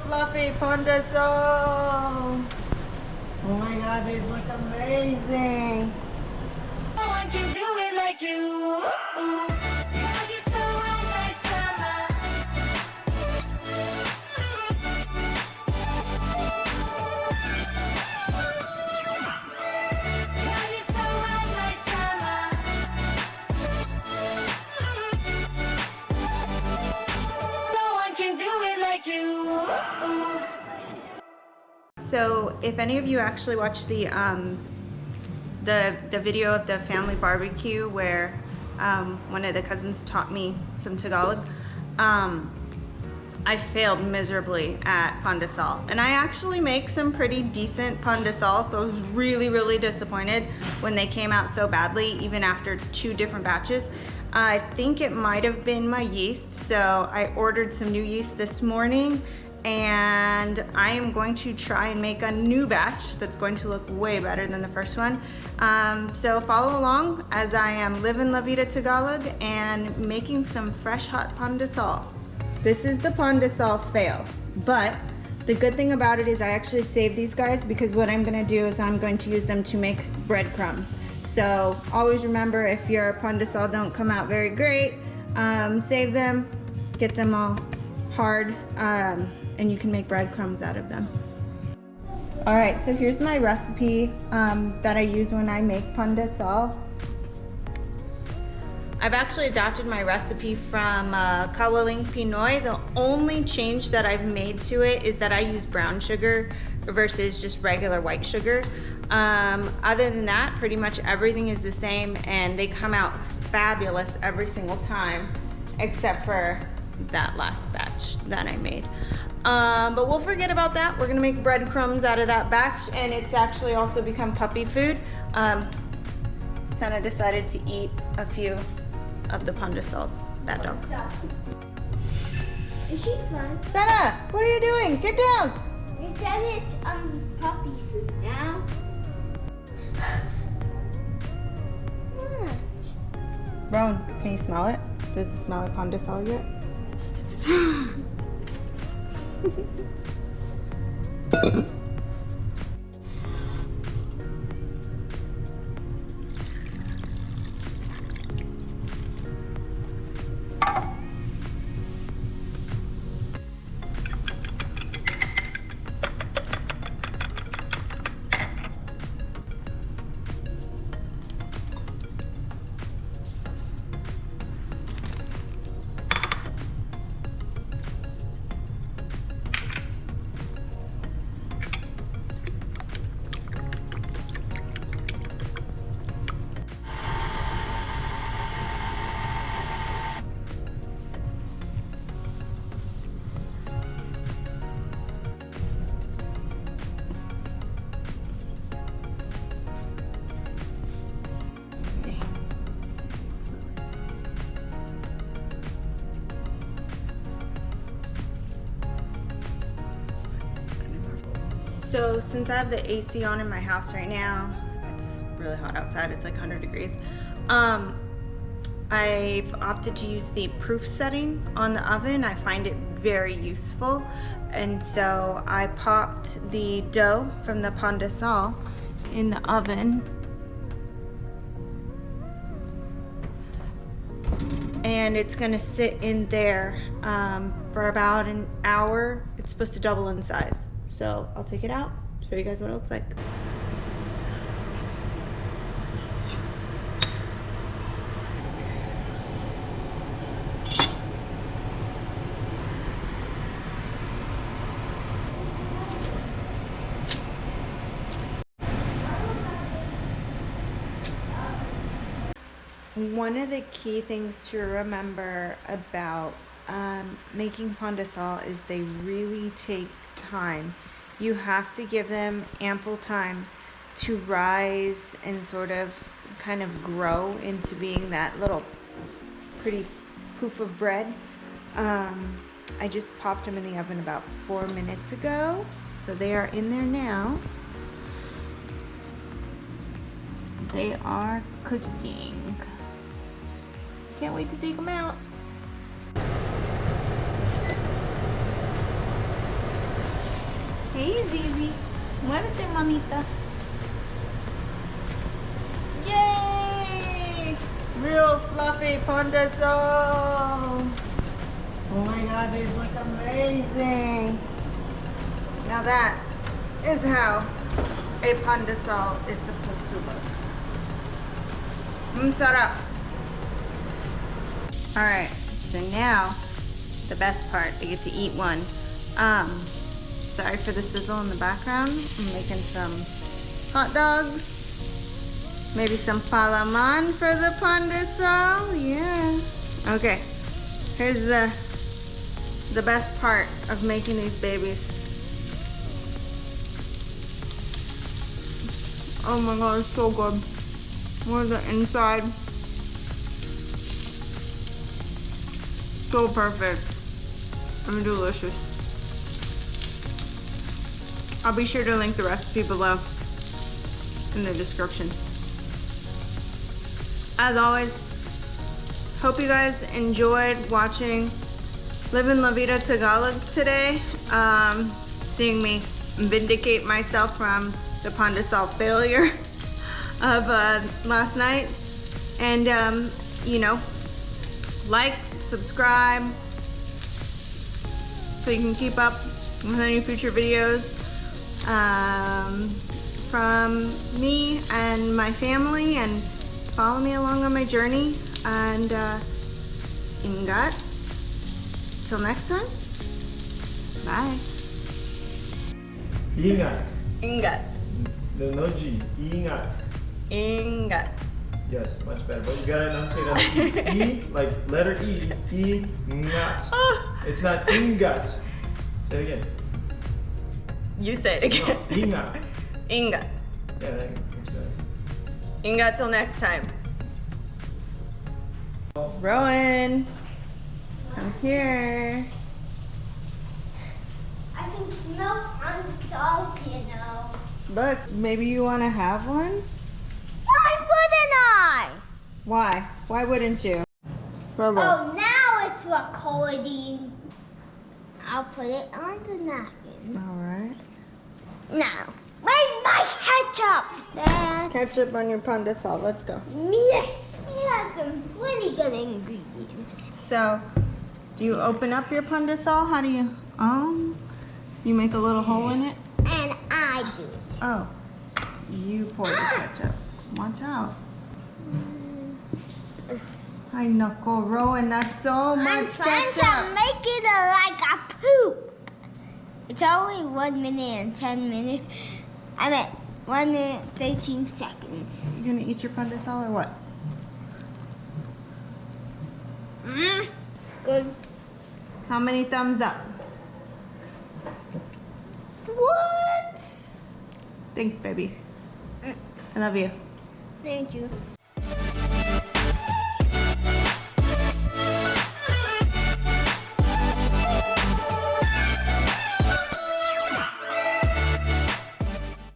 fluffy pan de sol. Oh my god, these look amazing. No one can do it like you. Girl, you're so hot like summer. Girl, you're so hot like summer. No one can do it like you. So if any of you actually watched the video of the family barbecue where one of the cousins taught me some Tagalog, I failed miserably at pan de sal, and I actually make some pretty decent pan de sal, so I was really disappointed when they came out so badly even after 2 different batches. I think it might have been my yeast, so I ordered some new yeast this morning, and I am going to try and make a new batch that's going to look way better than the first one. So follow along as I am living La Vida Tagalog and making some fresh hot pan de sal. This is the pan de sal fail, but the good thing about it is I actually saved these guys, because what I'm gonna do is I'm going to use them to make breadcrumbs. So always remember, if your pan de sal don't come out very great, save them, get them all hard, and you can make breadcrumbs out of them. All right, so here's my recipe that I use when I make pan de sal. I've actually adopted my recipe from Kawaling Pinoy. The only change that I've made to it is that I use brown sugar versus just regular white sugar. Other than that, pretty much everything is the same, and they come out fabulous every single time, except for that last batch that I made. But we'll forget about that. We're gonna make breadcrumbs out of that batch, and it's actually also become puppy food. Senna decided to eat a few of the pan de sals. That dog. Is she fun? Senna, what are you doing? Get down! You said it's puppy food now. Roan, can you smell it? Does it smell like pan de sal yet? So since I have the AC on in my house right now, it's really hot outside, it's like 100 degrees. I've opted to use the proof setting on the oven. I find it very useful. And so I popped the dough from the pan de sal in the oven. And it's gonna sit in there for about an hour. It's supposed to double in size. So I'll take it out, show you guys what it looks like. One of the key things to remember about making pan de sal is they really take time. You have to give them ample time to rise and sort of kind of grow into being that little pretty poof of bread. I just popped them in the oven about 4 minutes ago, so they are in there now. They are cooking. Can't wait to take them out. Hey, Zizi. Muévete, mamita. Yay! Real fluffy pan de sol. Oh my god, these look amazing. Now that is how a pan de sol is supposed to look. Sarap. Alright, so now the best part, I get to eat one. Sorry for the sizzle in the background. I'm making some hot dogs. Maybe some palaman for the pan de sol. Yeah. Okay. Here's the best part of making these babies. Oh my god, it's so good. More the inside. So perfect and delicious. I'll be sure to link the recipe below in the description. As always, hope you guys enjoyed watching Living La Vida Tagalog today. Seeing me vindicate myself from the pan de sol failure of last night. And you know, like, subscribe so you can keep up with any future videos from me and my family, and follow me along on my journey. And ingat. Till next time. Bye. Ingat. Ingat. No G. Ingat. Ingat. Yes, much better. But you gotta enunciate on E, like letter E. Ingat. It's not ingat. Say it again. You say it No, again. ingat. Ingat. Yeah, that's better. Ingat till next time. Rowan, I'm here. I can smell on the sauce, you know. Look, maybe you want to have one? Why wouldn't I? Why? Why wouldn't you? Robo. Oh, now it's recording. I'll put it on the napkin. All right. Now, where's my ketchup? Dad. Ketchup on your pan de sol. Let's go. Yes. It has some pretty good ingredients. So, do you open up your pan de sol? How do you? You make a little hole in it. And I do it. Oh, you pour the ketchup. Watch out. Ay, nako, Rowan, that's so I'm much trying ketchup. to make it like a poop. It's only 1 minute and 10 minutes. I meant 1 minute, 13 seconds. You gonna eat your pan de sol or what? Good. How many thumbs up? What? Thanks, baby. I love you. Thank you.